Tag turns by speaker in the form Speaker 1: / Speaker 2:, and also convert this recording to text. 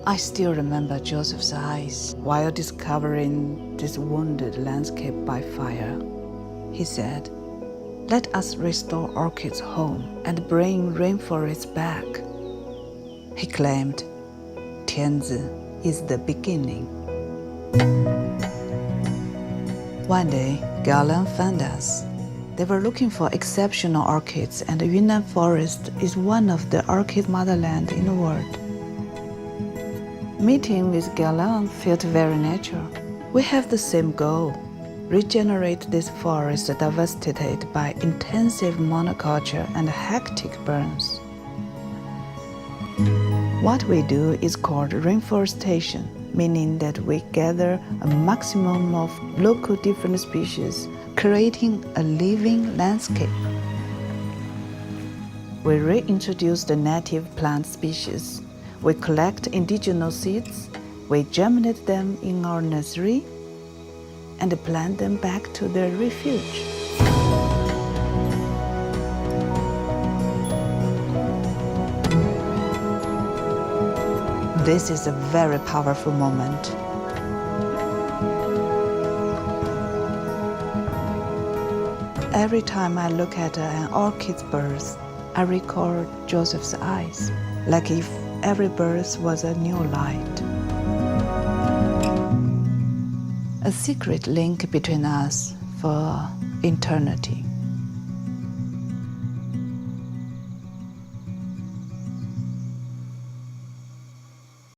Speaker 1: I still remember Joseph's eyes while discovering this wounded landscape by fire. He said, "Let us restore orchids home and bring rainforests back." He claimed, "Tianzi is the beginning." One day, Guerlain found us. They were looking for exceptional orchids, and the Yunnan forest is one of the orchid motherland in the world. Meeting with Guerlain felt very natural. We have the same goal: regenerate this forest devastated by intensive monoculture and hectic burns. What we do is called reforestation, meaning that we gather a maximum of local different species, creating a living landscape. We reintroduce the native plant species. We collect indigenous seeds, we germinate them in our nursery, and plant them back to their refuge. This is a very powerful moment. Every time I look at an orchid's birth, I recall Joseph's eyes, like if every birth was a new light. A secret link between us for eternity.